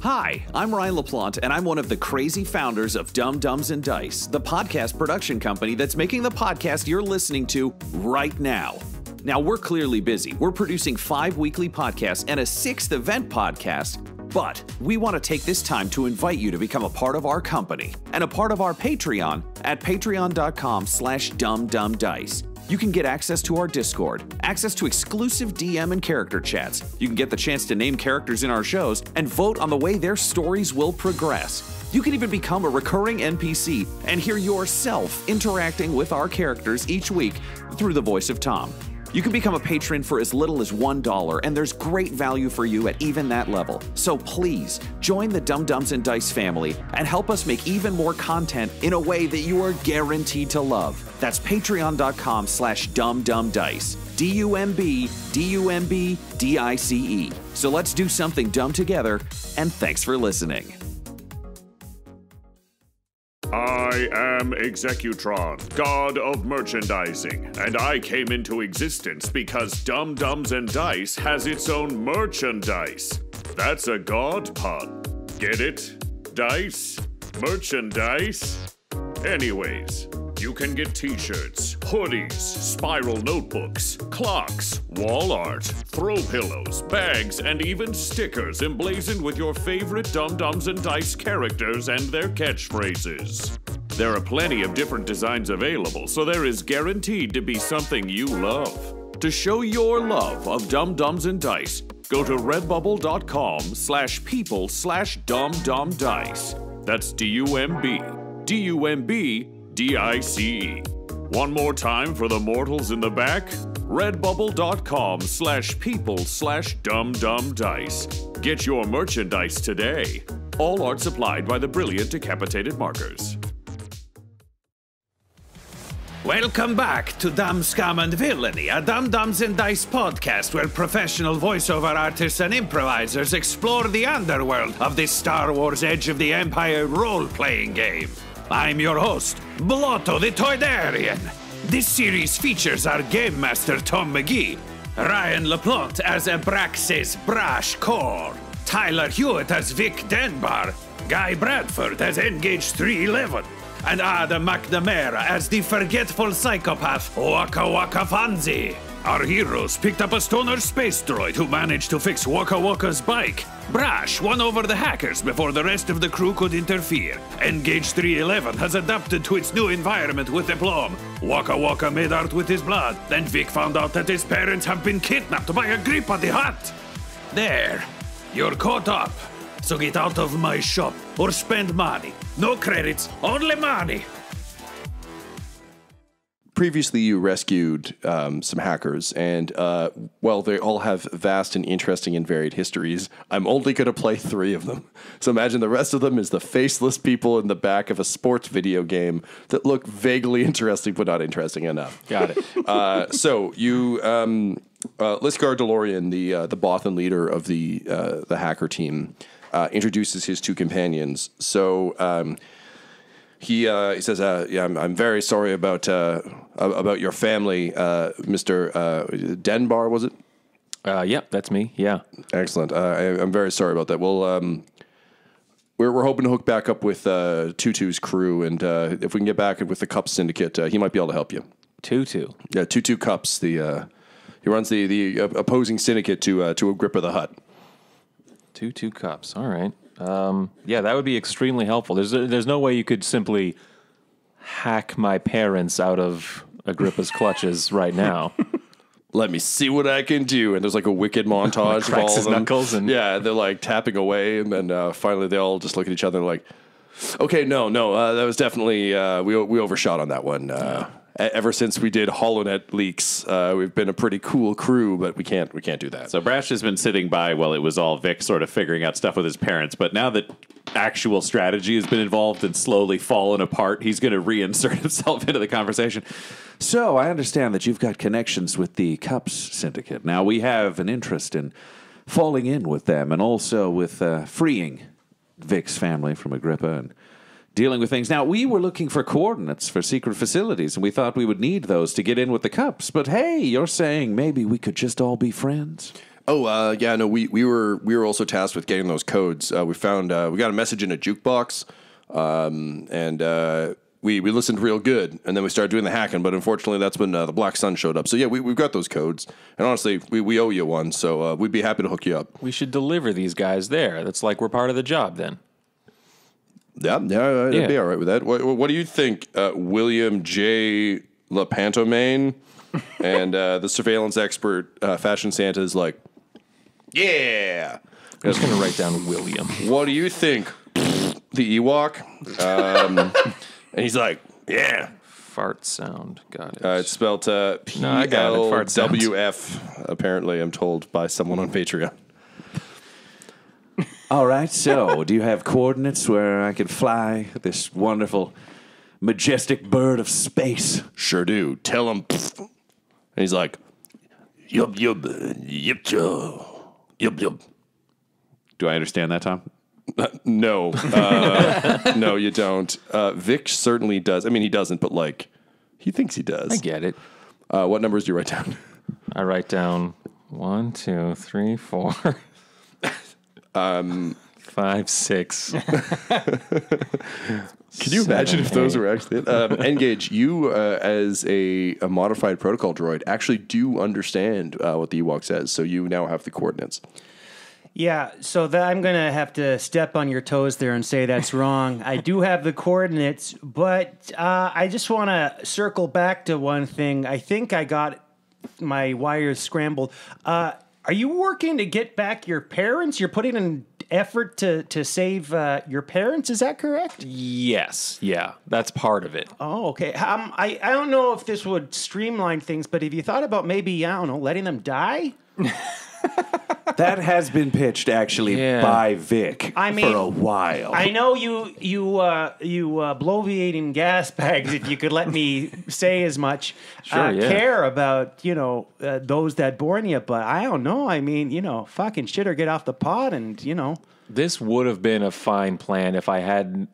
Hi, I'm Ryan LaPlante, and I'm one of the crazy founders of Dumb Dumbs and Dice, the podcast production company that's making the podcast you're listening to right now. Now, we're clearly busy. We're producing 5 weekly podcasts and a 6th event podcast, but we want to take this time to invite you to become a part of our company and a part of our Patreon at patreon.com/dumbdumbdice. You can get access to our Discord, access to exclusive DM and character chats. You can get the chance to name characters in our shows and vote on the way their stories will progress. You can even become a recurring NPC and hear yourself interacting with our characters each week through the voice of Tom. You can become a patron for as little as $1, and there's great value for you at even that level. So please, join the Dumb Dumbs and Dice family and help us make even more content in a way that you are guaranteed to love. That's patreon.com/dumbdumbdice. DUMBDICE. So let's do something dumb together, and thanks for listening. I am Executron, god of merchandising, and I came into existence because Dumb Dumbs and Dice has its own merchandise. That's a god pun. Get it? Dice? Merchandise? Anyways, you can get t-shirts, hoodies, spiral notebooks, clocks, wall art, throw pillows, bags, and even stickers emblazoned with your favorite Dumb Dumbs and Dice characters and their catchphrases. There are plenty of different designs available, so there is guaranteed to be something you love. To show your love of Dumb Dumbs and Dice, go to redbubble.com/people/dumbdumbdice. That's DUMBDICE. One more time for the mortals in the back. Redbubble.com/people/dumbdumbdice. Get your merchandise today. All art supplied by the brilliant Decapitated Markers. Welcome back to Dumb, Scum, and Villainy, a Dumb Dumbs and Dice podcast where professional voiceover artists and improvisers explore the underworld of this Star Wars Edge of the Empire role-playing game. I'm your host, Blotto the Toydarian. This series features our Game Master Tom McGee, Ryan LaPlante as Abraxes Brash Korr, Tyler Hewitt as Vic Denbar, Guy Bradford as Engage 311, and Adam McNamara as the forgetful psychopath Wakka Wakka Fonzie. Our heroes picked up a stoner space droid who managed to fix Wakka Wakka's bike. Brash won over the hackers before the rest of the crew could interfere. Engage 311 has adapted to its new environment with aplomb. Wakka Wakka made art with his blood. Then Vic found out that his parents have been kidnapped by Agrippa the Hutt. There, you're caught up. So get out of my shop or spend money. No credits, only money. Previously, you rescued some hackers, and, well, they all have vast and interesting and varied histories. I'm only going to play 3 of them. So imagine the rest of them is the faceless people in the back of a sports video game that look vaguely interesting, but not interesting enough. Got it. So you, Lisgar DeLorean, the Bothan leader of the hacker team, introduces his 2 companions. So he says, "Yeah, I'm very sorry about your family, Mr. Denbar, was it?" Yep, that's me. Yeah, excellent. I'm very sorry about that. Well, we're hoping to hook back up with Tutu's crew, and if we can get back with the Cups Syndicate, he might be able to help you. Tutu. Yeah, Tutu Cups. He runs the opposing syndicate to Agrippa the Hutt. Tutu Cups. All right. Yeah, that would be extremely helpful. There's no way you could simply hack my parents out of Agrippa's clutches right now. Let me see what I can do. And there's like a wicked montage of all of them. Knuckles and yeah, they're like tapping away, and then finally they all just look at each other and like, okay, no, that was definitely we overshot on that one. Ever since we did HoloNet leaks, we've been a pretty cool crew, but we can't do that. So Brash has been sitting by while it was all Vic sort of figuring out stuff with his parents, but now that actual strategy has been involved and slowly fallen apart, he's going to reinsert himself into the conversation. So I understand that you've got connections with the Cups Syndicate. Now we have an interest in falling in with them and also with freeing Vic's family from Agrippa and dealing with things. Now, we were looking for coordinates for secret facilities, and we thought we would need those to get in with the Cups. But hey, you're saying maybe we could just all be friends? Oh, yeah, no, we were also tasked with getting those codes. We found we got a message in a jukebox, and we listened real good, and then we started doing the hacking. But unfortunately, that's when the Black Sun showed up. So yeah, we've got those codes, and honestly, we owe you one. So we'd be happy to hook you up. We should deliver these guys there. That's like we're part of the job then. Yeah, I'd be all right with that. What do you think, William J. LaPlante? And the surveillance expert, Fashion Santa, is like, yeah. I'm just going to write down William. What do you think, the Ewok? And he's like, yeah. Fart sound. Got it. It's spelled I got it. Fart sound. PLWF, apparently, I'm told by someone on Patreon. All right, so do you have coordinates where I could fly this wonderful, majestic bird of space? Sure do. Tell him. And he's like, yup, yup, yup. Do I understand that, Tom? No. No, you don't. Vic certainly does. I mean, he doesn't, but, like, he thinks he does. I get it. What numbers do you write down? I write down 1, 2, 3, 4. 5, 6. Can you imagine if those were actually Engage, you as a modified protocol droid actually do understand what the Ewok says, so you now have the coordinates. Yeah, so I'm going to have to step on your toes there and say that's wrong. I do have the coordinates, but I just want to circle back to one thing. I think I got my wires scrambled. Are you working to get back your parents? You're putting an effort to save your parents, is that correct? Yes, yeah, that's part of it. Oh, okay. I don't know if this would streamline things, but have you thought about maybe, I don't know, letting them die? That has been pitched actually by Vic for a while. I know you bloviate in gas bags, if you could let me say as much. Sure, care about, those that born you, but I don't know. I mean, fucking shit or get off the pot and, This would have been a fine plan if I hadn't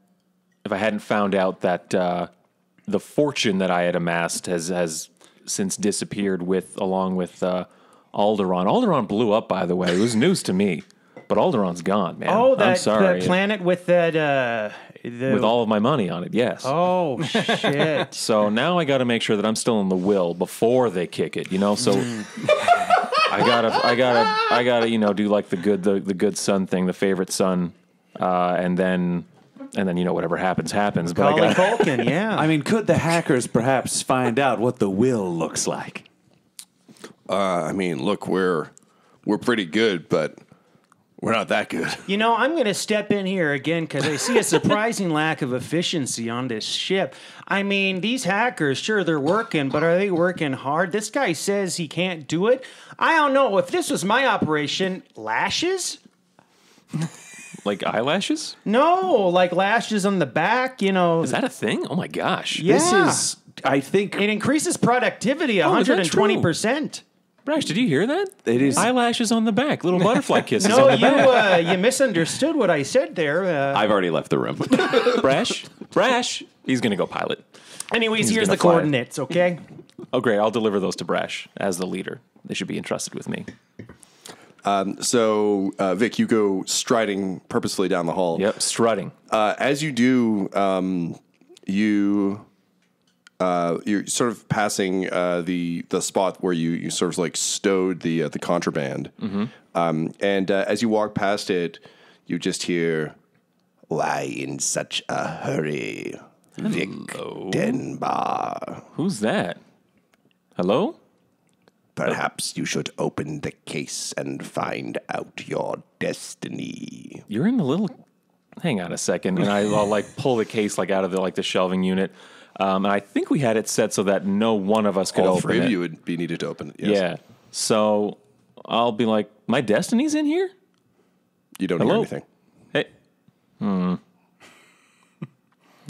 found out that the fortune that I had amassed has since disappeared along with Alderaan. Alderaan blew up, by the way. It was news to me. But Alderaan's gone, man. Oh, I'm sorry. that planet with that... with all of my money on it, yes. Oh, shit. So now I got to make sure that I'm still in the will before they kick it, So I gotta, do like the good son thing, the favorite son, and then whatever happens. But Macaulay Culkin, yeah. I mean, could the hackers perhaps find out what the will looks like? I mean, look, we're pretty good, but we're not that good. I'm going to step in here again because I see a surprising lack of efficiency on this ship. I mean, these hackers, sure, they're working, but are they working hard? This guy says he can't do it. I don't know. If this was my operation, lashes? Like eyelashes? No, like lashes on the back, Is that a thing? Oh, my gosh. Yeah. This is, I think... It increases productivity 120%. Brash, did you hear that? It is eyelashes on the back, little butterfly kisses No, on the back. you misunderstood what I said there. I've already left the room. Brash, he's going to go pilot. Anyways, He's here's gonna the fly. coordinates, okay? Oh, great. I'll deliver those to Brash as the leader. They should be entrusted with me. So, Vic, you go striding purposefully down the hall. Yep, strutting. As you do, you're sort of passing the spot where you sort of like stowed the contraband. Mm-hmm. And as you walk past it, you just hear, "Why in such a hurry, Vic Denbar?" Who's that? Hello? Perhaps you should open the case and find out your destiny. You're in the little... Hang on a second. And I'll like pull the case like out of the shelving unit. And I think we had it set so that no one of us could All open three it. of you would be needed to open it. Yes. Yeah. So I'll be like, my destiny's in here? You don't Hello? hear anything. Hey.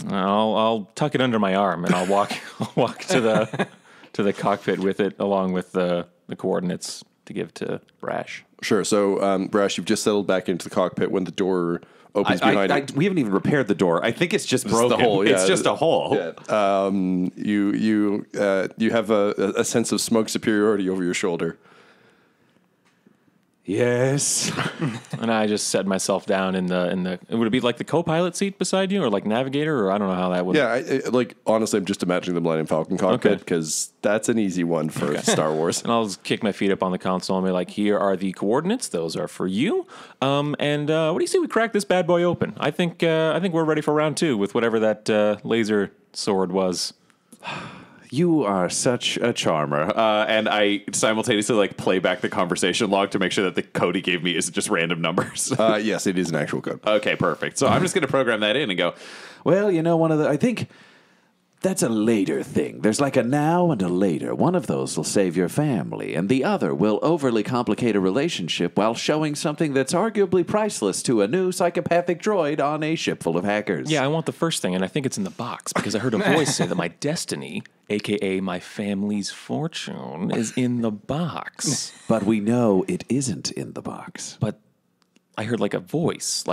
I'll tuck it under my arm and I'll walk to the cockpit with it along with the coordinates to give to Brash. Sure. So, Brash, you've just settled back into the cockpit when the door opens behind it. We haven't even repaired the door. I think it's just broken. The hole, yeah. It's just a hole. Yeah. You have a sense of smoke superiority over your shoulder. Yes. And I just set myself down in the. Would it be like the co-pilot seat beside you, or like navigator, or I don't know how that would. Yeah, honestly, I'm just imagining the Millennium Falcon cockpit because that's an easy one for Star Wars. And I'll just kick my feet up on the console and be like, "Here are the coordinates. Those are for you." And what do you say we crack this bad boy open? I think we're ready for round 2 with whatever that laser sword was. You are such a charmer. And I simultaneously play back the conversation log to make sure that the code he gave me isn't just random numbers. Yes, it is an actual code. Okay, perfect. So I'm just going to program that in and go, well, I think that's a later thing. There's like a now and a later. One of those will save your family, and the other will overly complicate a relationship while showing something that's arguably priceless to a new psychopathic droid on a ship full of hackers. Yeah, I want the first thing, and I think it's in the box because I heard a voice say that my destiny, a.k.a. my family's fortune, is in the box. But we know it isn't in the box. But I heard like a voice.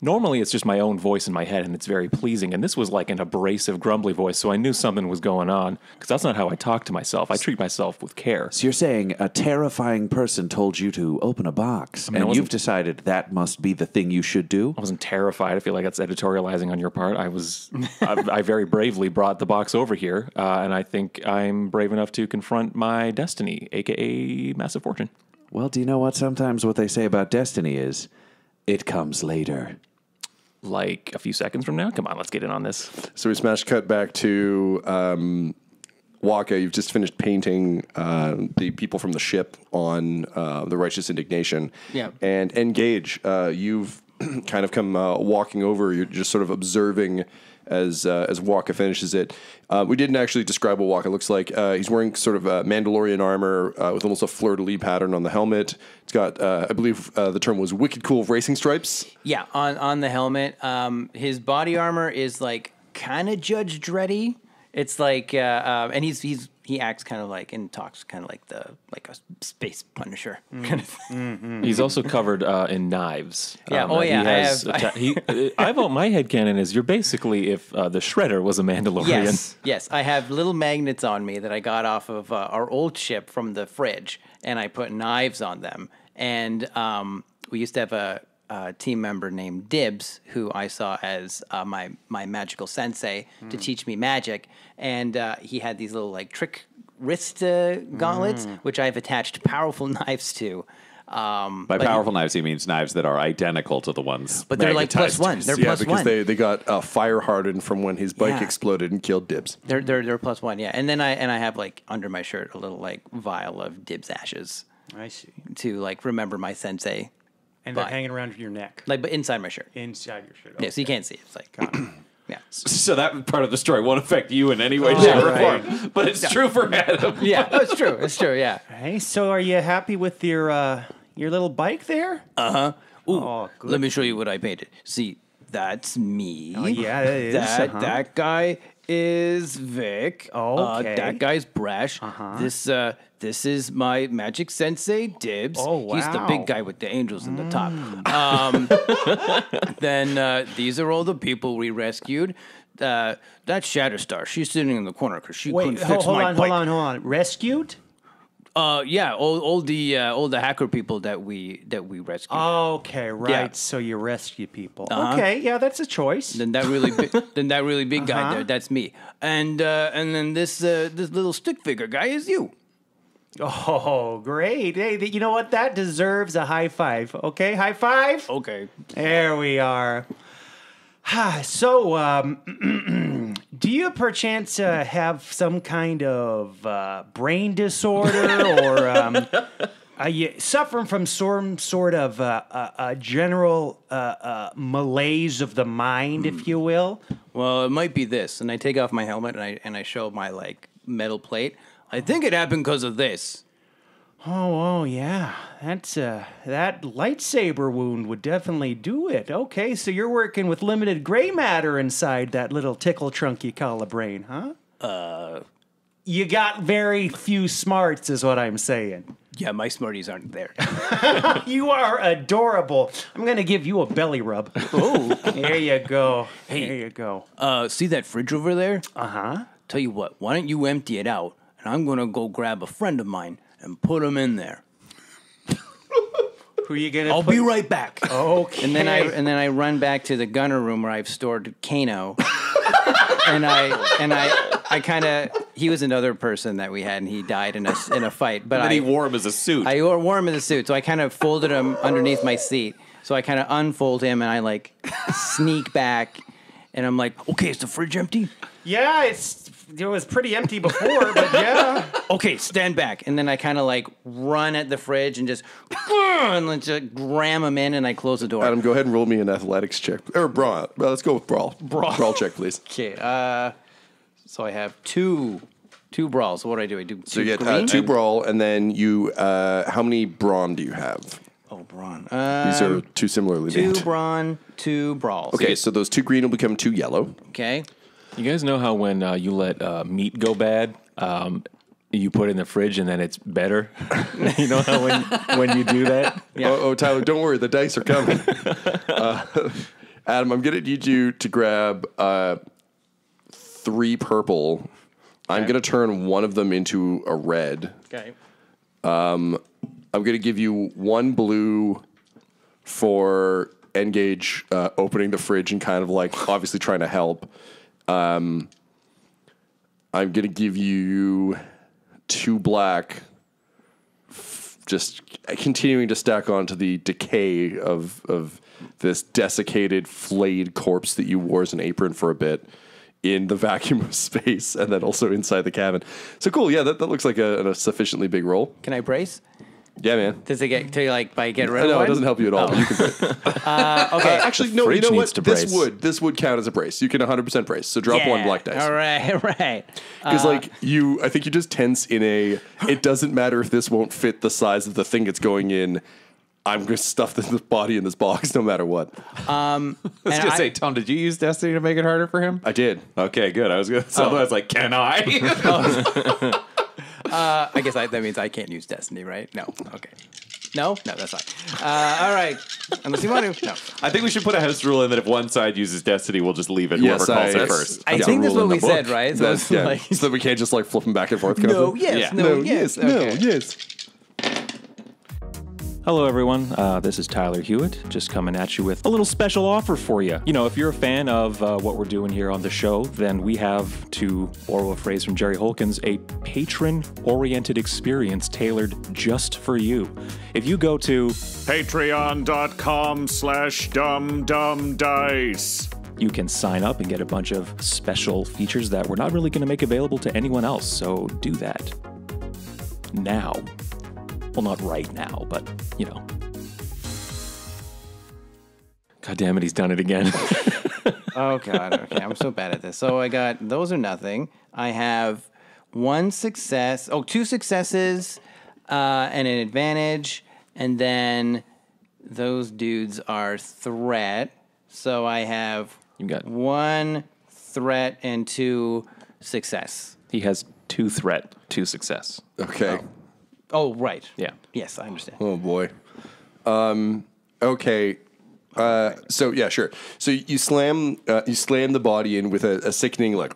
Normally it's just my own voice in my head, and it's very pleasing. And this was like an abrasive, grumbly voice, so I knew something was going on because that's not how I talk to myself. I treat myself with care. So you're saying a terrifying person told you to open a box, and you've decided that must be the thing you should do? I wasn't terrified. I feel like that's editorializing on your part. I very bravely brought the box over here, and I think I'm brave enough to confront my destiny, a.k.a. massive fortune. Well, do you know what? Sometimes what they say about destiny is it comes later. Like a few seconds from now? Come on, let's get in on this. So we smash cut back to Wakka. You've just finished painting the people from the ship on the Righteous Indignation. Yeah. And Engage, you've kind of come walking over. You're just sort of observing as Wakka finishes it. We didn't actually describe what Wakka looks like. He's wearing sort of Mandalorian armor with almost a fleur-de-lis pattern on the helmet. It's got, I believe the term was wicked cool racing stripes. Yeah, on the helmet. His body armor is like kind of Judge Dreddy. It's like, and he acts kind of like and talks kind of like a space Punisher kind of thing. He's also covered in knives. Yeah. I vote my headcanon is you're basically if the Shredder was a Mandalorian. Yes. I have little magnets on me that I got off of our old ship from the fridge, and I put knives on them. And we used to have a team member named Dibs, who I saw as my magical sensei to teach me magic, and he had these little trick wrist gauntlets, which I've attached powerful knives to. By powerful knives, he means knives that are identical to the ones. But they're like +1. They're +1 because they got fire hardened from when his bike exploded and killed Dibs. They're +1, yeah. And then I have under my shirt a little vial of Dibs ashes. I see. To remember my sensei. And they're hanging around your neck. But inside my shirt. Inside your shirt. Okay. Yeah, so you can't see it. It's yeah. So that part of the story won't affect you in any way, shape, or form. But it's true for Adam. Yeah, it's true. It's true, yeah. Hey, so are you happy with your little bike there? Uh-huh. Ooh, oh, good. Let me show you what I painted. See, that's me. Oh, yeah, that is. That guy is Vic. Oh, okay. That guy's Brash. This is my magic sensei, Dibs. Oh, wow. He's the big guy with the angels in the top. Then these are all the people we rescued. That's Shatterstar. She's sitting in the corner because she couldn't fix my bike. Hold on. Rescued? Yeah, all the hacker people that we rescued. Okay, right. Yeah. So you rescue people. Okay, yeah, that's a choice. Then that really big guy there, that's me. And then this little stick figure guy is you. Oh, great. Hey, you know what? That deserves a high five. Okay, high five? Okay. There we are. So, do you perchance have some kind of brain disorder or are you suffering from some sort of a general malaise of the mind, if you will? Well, it might be this. And I take off my helmet and I show my metal plate. I think it happened because of this. Oh, yeah. That's that lightsaber wound would definitely do it. Okay, so you're working with limited gray matter inside that little tickle trunk you call a brain, huh? You got very few smarts, is what I'm saying. Yeah, my smarties aren't there. You are adorable. I'm gonna give you a belly rub. Oh, there you go. Hey, there you go. See that fridge over there? Uh-huh. Tell you what, why don't you empty it out, and I'm gonna go grab a friend of mine and put him in there. Who are you gonna? I'll be right back. Okay. And then I run back to the gunner room where I've stored Kano. and I kind of, he was another person that we had, and he died in a fight. But And then he wore him as a suit. I wore him as a suit, so I kind of folded him underneath my seat. So I kind of unfold him, and I like sneak back, and I'm like, okay, is the fridge empty? Yeah, it was pretty empty before, but yeah. Okay, stand back. And then I kind of like run at the fridge and just ram him in, and I close the door. Adam, go ahead and roll me an athletics check. Or brawl. Well, let's go with brawl. Brawl check, please. Okay, so I have two brawls. So what do? I do So you get 2 brawl, and then you, how many brawn do you have? Oh, brawn. These are 2 similarly 2 named. brawn, 2 brawls. Okay, so those 2 green will become 2 yellow. Okay. You guys know how when you let meat go bad, you put it in the fridge and then it's better? You know how when you do that? Yeah. Oh, Tyler, don't worry. The dice are coming. Adam, I'm going to need you to grab 3 purple. I'm going to turn one of them into a red. Okay. I'm going to give you 1 blue for Engage opening the fridge and kind of like obviously trying to help. I'm going to give you 2 black, just continuing to stack onto the decay of this desiccated, flayed corpse that you wore as an apron for a bit in the vacuum of space, and then also inside the cabin. So cool, yeah, that looks like a sufficiently big roll. Can I brace? Yeah, man. Does it get to like by get rid of No, one? it doesn't help you at all. But you can brace. Okay. Actually, no. You fridge know needs what? to brace. This would count as a brace. You can 100% brace. So drop 1 black dice. All right. Because I think you just tense in a. It doesn't matter if this won't fit the size of the thing it's going in. I'm going to stuff this body in this box no matter what. I was going to say, Tom, did you use Destiny to make it harder for him? I did. Okay, good. I was going to. So I was like, can I? I guess that means I can't use Destiny, right? No. Okay. No, that's fine. All right. Unless you want to. No. I think we should put a house rule in that if one side uses Destiny, we'll just leave it. Whoever calls it first. I think that's what we said, right? So That's, it's like, so that we can't just like flip them back and forth. Kind no, of thing? yes, Yeah. no, yes, okay. yes. Hello, everyone. This is Tyler Hewitt, just coming at you with a little special offer for you. You know, if you're a fan of what we're doing here on the show, then we have, to borrow a phrase from Jerry Holkins, a patron-oriented experience tailored just for you. If you go to Patreon.com/dumdumdice. you can sign up and get a bunch of special features that we're not really going to make available to anyone else, so do that now. Well, not right now, but, you know. God damn it, he's done it again. Oh, God. Okay, I'm so bad at this. So I got, those are nothing. I have 2 successes and an advantage, and then those dudes are threat. So I have You got 1 threat and 2 success. He has 2 threat, 2 success. Okay. Oh, right. Yeah. Yes, I understand. Oh boy. Okay. So yeah, sure. So you slam the body in with a sickening like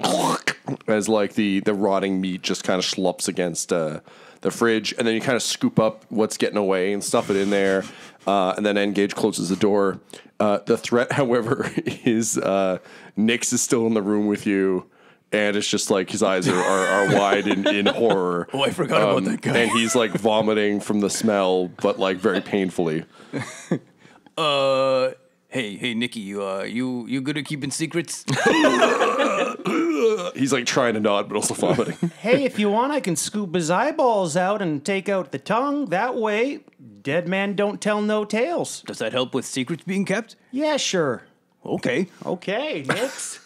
as like the rotting meat just kind of schlups against the fridge, and then you kind of scoop up what's getting away and stuff it in there, and then Engage closes the door. The threat, however, is Nix is still in the room with you. And it's just like his eyes are wide in horror. Oh, I forgot about that guy. And he's like vomiting from the smell, but like very painfully. Hey, Nikki, you good at keeping secrets? He's like trying to nod, but also vomiting. Hey, if you want, I can scoop his eyeballs out and take out the tongue. That way, dead man don't tell no tales. Does that help with secrets being kept? Yeah, sure. Okay. Okay, Nix.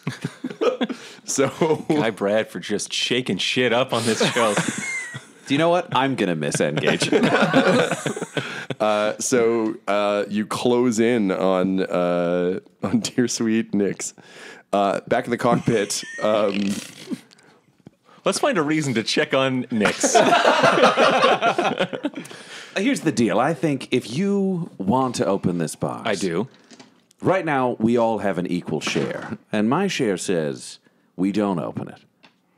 So Guy Bradford just shaking shit up on this show. Do you know what? I'm going to miss Engage. So you close in on dear sweet Nix. Back in the cockpit. Let's find a reason to check on Nix. Here's the deal. I think if you want to open this box, I do. Right now, we all have an equal share, and my share says we don't open it.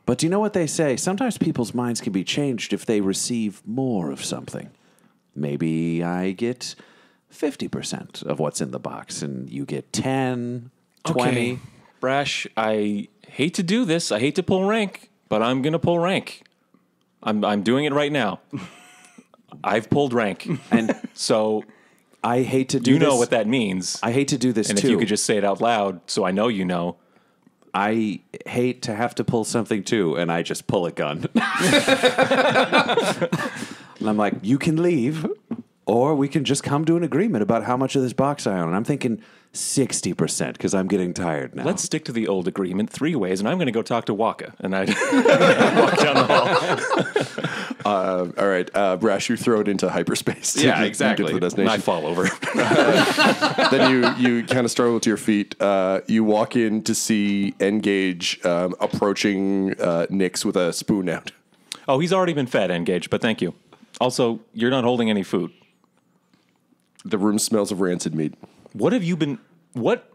But do you know what they say? Sometimes people's minds can be changed if they receive more of something. Maybe I get 50% of what's in the box, and you get 10, 20. Okay. Brash, I hate to do this. I hate to pull rank, but I'm going to pull rank. I'm doing it right now. I've pulled rank. And so I hate to do you this. know what that means. I hate to do this and too. if you could just say it out loud so I know you know. I hate to have to pull something too, and I just pull a gun. And I'm like, you can leave, or we can just come to an agreement about how much of this box I own. And I'm thinking 60% because I'm getting tired now. Let's stick to the old agreement 3 ways, and I'm going to go talk to Wakka. And I walk down the hall. All right, Brash, you throw it into hyperspace. to Yeah, get exactly. to the And destination. I fall over. Then you kind of struggle to your feet. You walk in to see Engage approaching Nyx with a spoon out. Oh, he's already been fed, Engage, but thank you. Also, you're not holding any food. The room smells of rancid meat. What have you been... What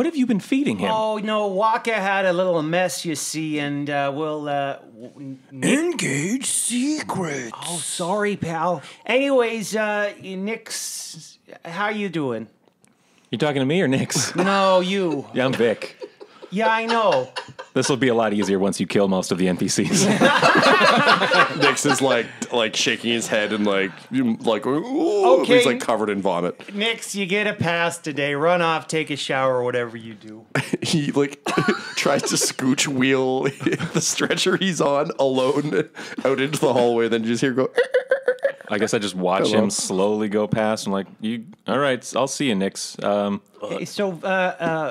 have you been feeding him? Oh no, Wakka had a little mess, you see, and we'll Engage secrets. Oh, sorry, pal. Anyways, Nyx, how you doing? You talking to me or Nyx? No, you. Yeah, I'm Vic. Yeah, I know. This will be a lot easier once you kill most of the NPCs. Nyx is like shaking his head and like ooh, Okay. he's like covered in vomit. Nyx, you get a pass today. Run off, take a shower, whatever you do. He like tries to scooch wheel the stretcher he's on alone out into the hallway. Then you just hear go. I guess I just watch him slowly go past. I'm like, all right, I'll see you, Nyx. Hey, so,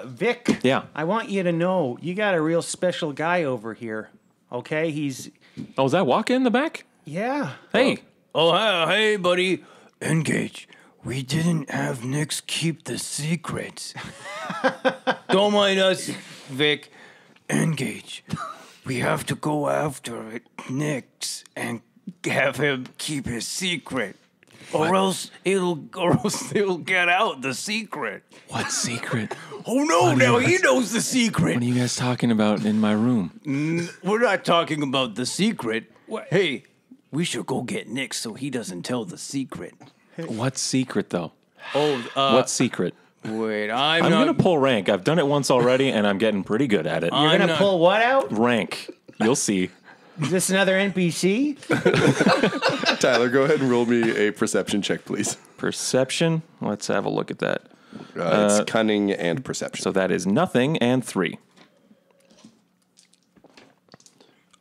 Vic. Yeah. I want you to know you got a real special guy over here. Okay, he's Oh, is that Wakka in the back? yeah. Hey. Oh, hey, buddy. Engage. We didn't have Nyx keep the secrets. Don't mind us, Vic. Engage. We have to go after Nyx and have him keep his secret. Or else it'll get out the secret. What secret? Oh no, now he knows the secret. What are you guys talking about in my room? We're not talking about the secret. Hey, we should go get Nyx so he doesn't tell the secret. What secret, though? Oh, What secret? wait, I'm not going to pull rank. I've done it once already, and I'm getting pretty good at it. You're gonna not- pull what out? Rank. You'll see. Is this another NPC? Tyler, go ahead and roll me a perception check, please. Perception. Let's have a look at that. It's cunning and perception. So that is nothing and 3.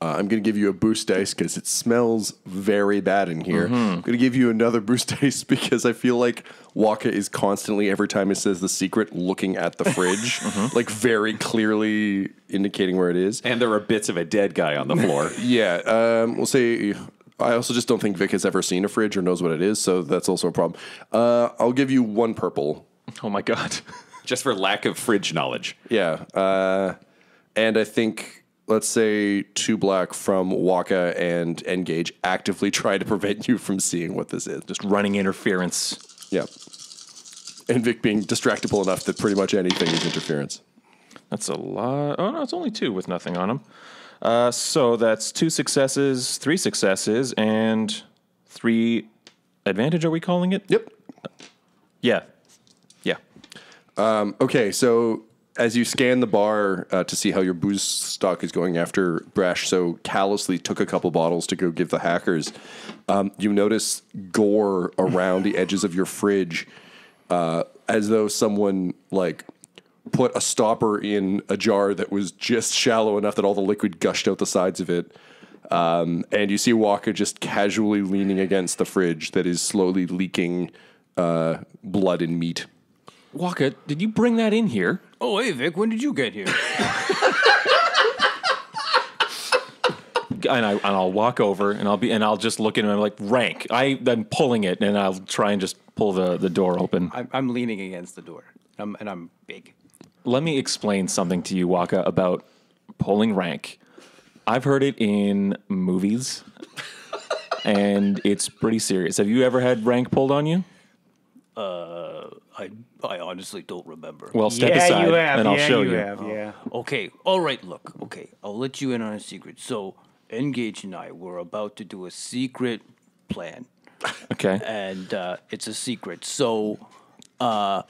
I'm going to give you a boost dice because it smells very bad in here. I'm going to give you another boost dice because I feel like Wakka is constantly, every time it says the secret, looking at the fridge, like very clearly indicating where it is. And there are bits of a dead guy on the floor. Yeah, we'll say... I also just don't think Vic has ever seen a fridge or knows what it is, so that's also a problem. I'll give you 1 purple. Oh, my God. Just for lack of fridge knowledge. Yeah, and I think... Let's say 2 black from Wakka and Engage actively try to prevent you from seeing what this is. Just running interference. Yeah. And Vic being distractible enough that pretty much anything is interference. That's a lot. Oh, no, it's only 2 with nothing on them. So that's 2 successes, 3 successes, and 3 advantage, are we calling it? Yep. Yeah. Yeah. Okay, so as you scan the bar to see how your booze stock is going after Brash so callously took a couple bottles to go give the hackers, you notice gore around the edges of your fridge as though someone like put a stopper in a jar that was just shallow enough that all the liquid gushed out the sides of it. And you see Wakka just casually leaning against the fridge that is slowly leaking blood and meat. Wakka, did you bring that in here? Oh, hey, Vic, when did you get here? And I'll walk over and I'll just look at him and I'm like, rank. I'm pulling it and I'll try and just pull the door open. I'm leaning against the door, and I'm big. Let me explain something to you, Wakka, about pulling rank. I've heard it in movies, and it's pretty serious. Have you ever had rank pulled on you? I honestly don't remember. Well, step aside, you have. and I'll yeah, show you you. have. Yeah. Okay, all right, look, okay, I'll let you in on a secret. So, Engage and I were about to do a secret plan. Okay. And it's a secret. So, let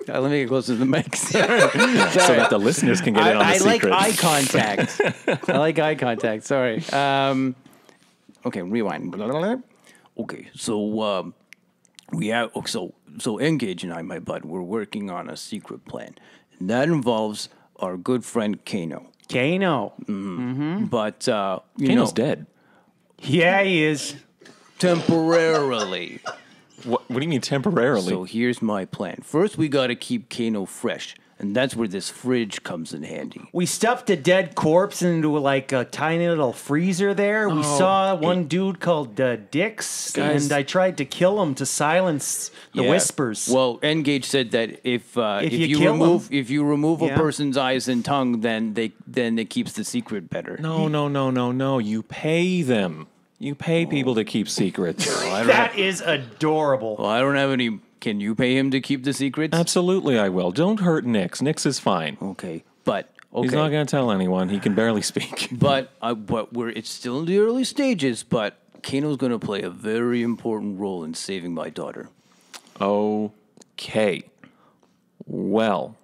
me get closer to the mic. So that the listeners can get in on the I like secret. eye contact. I like eye contact. Sorry. Okay, rewind. Okay, so we have so Engage and I, my bud, we're working on a secret plan, and that involves our good friend Kano. Kano. But Kano's dead. Yeah, he is. temporarily. What do you mean temporarily? So here's my plan. First, we got to keep Kano fresh, and that's where this fridge comes in handy. We stuffed a dead corpse into like a tiny little freezer there. We saw one dude called Dix, Guys. and I tried to kill him to silence the Yeah. whispers. Well, Engage said that if you kill you remove a Yeah. person's eyes and tongue, then it keeps the secret better. No. You pay them. You pay people to keep secrets. That is adorable. Well, I don't have any. Can you pay him to keep the secrets? Absolutely, I will. Don't hurt Nix. Nix is fine. Okay, but He's not going to tell anyone. He can barely speak. But it's still in the early stages. But Kano's going to play a very important role in saving my daughter. Okay. Well,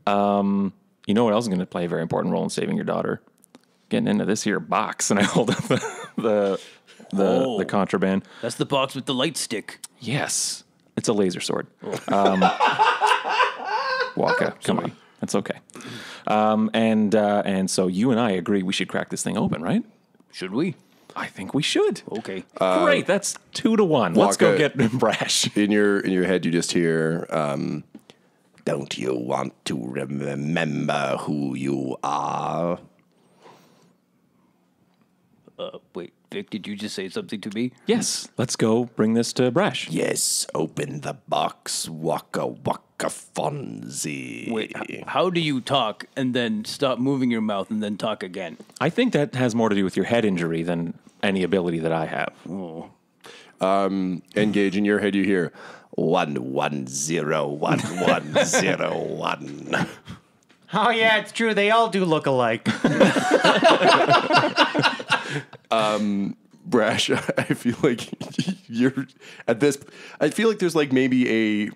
you know what else is going to play a very important role in saving your daughter? Getting into this here box, and I hold up the contraband. That's the box with the light stick. Yes, it's a laser sword. Wakka, come on, that's okay. And so you and I agree we should crack this thing open, right? Should we? I think we should. Okay. Great, that's 2-1. Let's go Wakka, get Brash. In your head, you just hear, "Don't you want to remember who you are?" Wait, Vic, did you just say something to me? Yes, let's go bring this to Brash. Yes, open the box, Wakka Wakka Fonzie. Wait, how do you talk and then stop moving your mouth and then talk again? I think that has more to do with your head injury than any ability that I have. Engage. In your head, you hear 11011101. Oh, yeah, it's true. They all do look alike. Brash, I feel like you're at this. I feel like there's like maybe a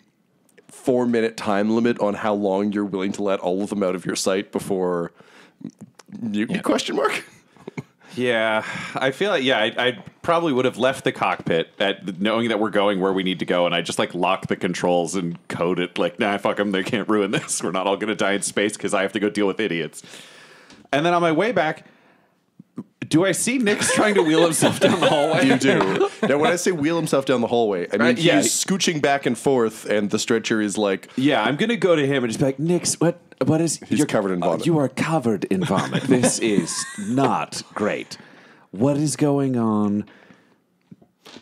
4-minute time limit on how long you're willing to let all of them out of your sight before mutiny? Yeah. Question mark. Yeah, I feel like, I probably would have left the cockpit knowing that we're going where we need to go, and I just like lock the controls and code it like, nah, fuck them, they can't ruin this. We're not all going to die in space because I have to go deal with idiots. And then on my way back, do I see Nix trying to wheel himself down the hallway? You do. Now, when I say wheel himself down the hallway, I mean yeah. he's scooching back and forth, and the stretcher is like, Yeah, I'm going to go to him and just be like, Nix, what is... He's covered in vomit. You are covered in vomit. This is not great. What is going on?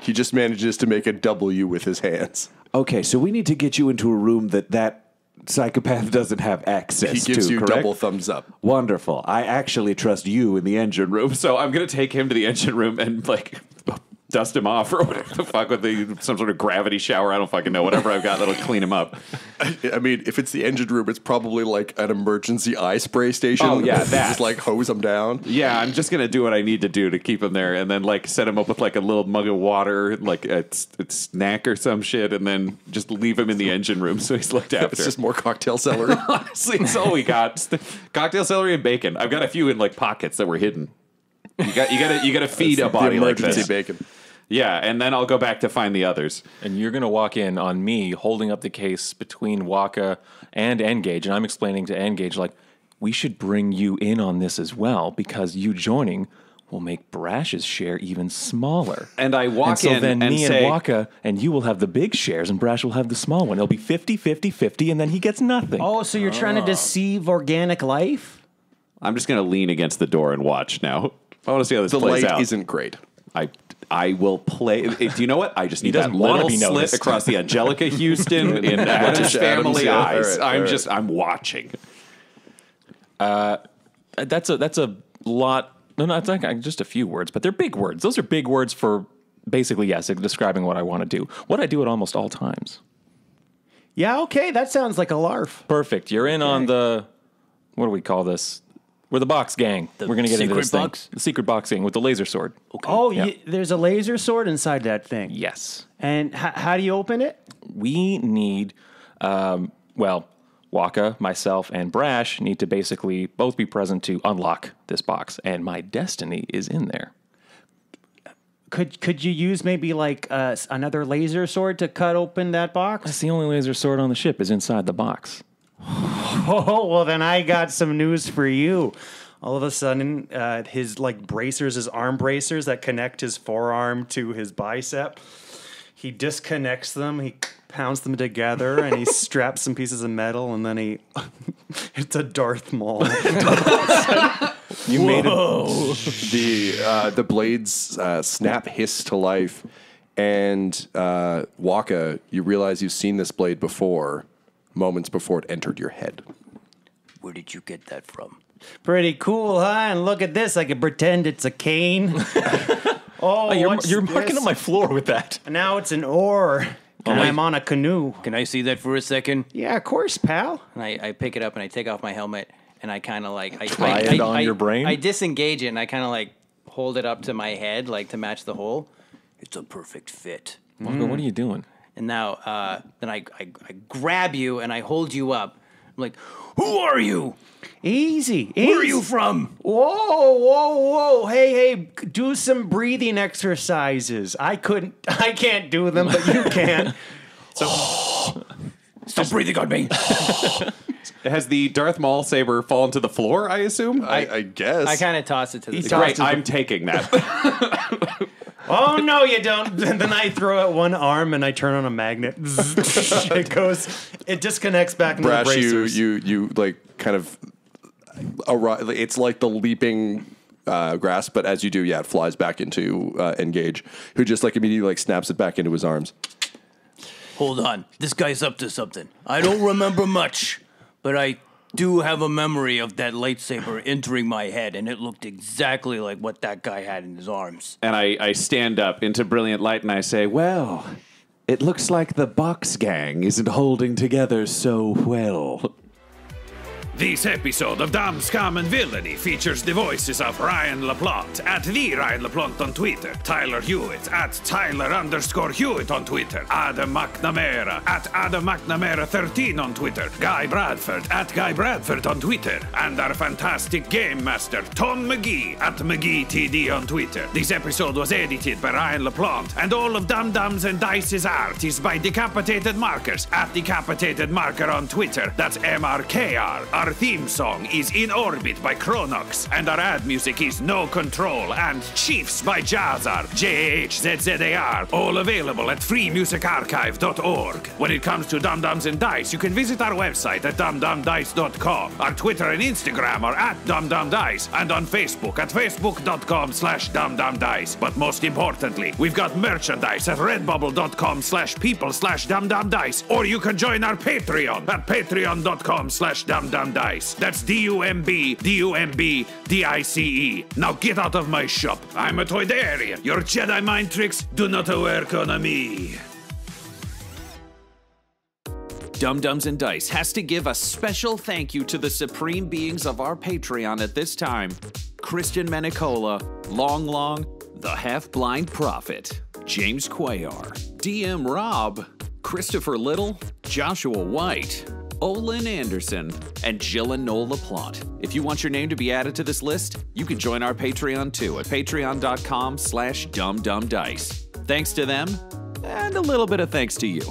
he just manages to make a W with his hands. Okay, so we need to get you into a room that psychopath doesn't have access to, He gives you correct? double thumbs up. Wonderful. I actually trust you in the engine room. So I'm going to take him to the engine room and, like, dust him off or whatever the fuck with some sort of gravity shower. I don't fucking know. Whatever I've got that'll clean him up. I mean, if it's the engine room, it's probably like an emergency eye spray station. Oh, yeah, that. Just like hose him down. Yeah, I'm just going to do what I need to do to keep him there and then, like, set him up with, like, a little mug of water, like a snack or some shit, and then just leave him in the engine room so he's looked after. It's just more cocktail celery. Honestly, it's all we got. Just cocktail celery and bacon. I've got a few in, like, pockets that were hidden. You got to feed a body the like emergency this. bacon. Yeah, and then I'll go back to find the others. And you're going to walk in on me holding up the case between Wakka and Engage. And I'm explaining to Engage, like, we should bring you in on this as well because you joining will make Brash's share even smaller. And I walk and so in then and me say, and Wakka and you will have the big shares and Brash will have the small one. It'll be 50-50-50 and then he gets nothing. Oh, so you're trying to deceive organic life? I'm just going to lean against the door and watch now. I want to see how this The plays light out. isn't great. I will play. Do you know what? I just need that doesn't wanna little be slit noticed. across the Angelica Houston in Adam's Adams, family yeah. eyes. All right. I'm watching. That's a lot. No, it's like just a few words, but they're big words. Those are big words for basically, yes, describing what I want to do. What I do at almost all times. Yeah, okay, that sounds like a larf. Perfect. You're in on the, what do we call this? We're the box gang. We're going to get into this secret box? thing. The secret boxing with the laser sword. Okay. Oh, Yeah. there's a laser sword inside that thing. Yes. And how do you open it? We need, Wakka, myself, and Brash need to basically both be present to unlock this box, and my destiny is in there. Could you use maybe like another laser sword to cut open that box? That's the only laser sword on the ship is inside the box. Oh, well, then I got some news for you. All of a sudden, his like bracers, his arm bracers that connect his forearm to his bicep, he disconnects them, he pounds them together, and he straps some pieces of metal, and then it's a Darth Maul. You made it. The blades snap, hiss to life, and Wakka, you realize you've seen this blade before, moments before it entered your head. Where did you get that from? Pretty cool, huh? And look at this. I can pretend it's a cane. You're marking up my floor with that. Now it's an oar. And I'm on a canoe. Can I see that for a second? Yeah, of course, pal. And I pick it up and I take off my helmet and I kind of like Tie it on your brain? I disengage it and I kind of like hold it up to my head like to match the hole. It's a perfect fit. Wakka, what are you doing? And now then I grab you and I hold you up. I'm like, Who are you? Easy. Where are you from? Whoa. Hey, do some breathing exercises. I can't do them, but you can. Stop breathing on me. Has the Darth Maul saber fallen to the floor, I assume? I guess. I kind of toss it to the Great, I'm taking that. Oh, no, you don't. Then I throw out one arm and I turn on a magnet. It disconnects back into Brash, the bracers. you like kind of arrive. It's like the leaping grasp, but as you do, it flies back into Engage, who just like immediately like snaps it back into his arms. Hold on. This guy's up to something. I don't remember much, but I do have a memory of that lightsaber entering my head, and it looked exactly like what that guy had in his arms. And I stand up into brilliant light and I say, well, it looks like the box gang isn't holding together so well. This episode of Dumb, Scum, and Villainy features the voices of Ryan LaPlante at the Ryan LaPlante on Twitter, Tyler Hewitt at Tyler_Hewitt on Twitter, Adam McNamara at Adam McNamara 13 on Twitter, Guy Bradford at Guy Bradford on Twitter, and our fantastic Game Master Tom McGee at McGeeTD on Twitter. This episode was edited by Ryan LaPlante, and all of Dum Dums and Dice's art is by Decapitated Markers at Decapitated Marker on Twitter. That's MRKR. Our theme song is In Orbit by Chronox, and our ad music is No Control and Chiefs by Jazzar, JAHZZAR, all available at freemusicarchive.org. When it comes to Dum Dums and Dice, you can visit our website at dumdumdice.com. Our Twitter and Instagram are at dumdumdice, and on Facebook at facebook.com/dumdumdice. But most importantly, we've got merchandise at redbubble.com/people/dumdumdice, or you can join our Patreon at patreon.com/dumdumdice. That's DUMBDICE. Now get out of my shop. I'm a Toydarian. Your Jedi mind tricks do not work on me. Dum Dums and Dice has to give a special thank you to the supreme beings of our Patreon at this time. Christian Menicola, Long, The Half-Blind Prophet, James Cuellar, DM Rob, Christopher Little, Joshua White, Olin Anderson, and Jill and Noel LaPlante. If you want your name to be added to this list, you can join our Patreon too at patreon.com/dumdumdice. Thanks to them, and a little bit of thanks to you.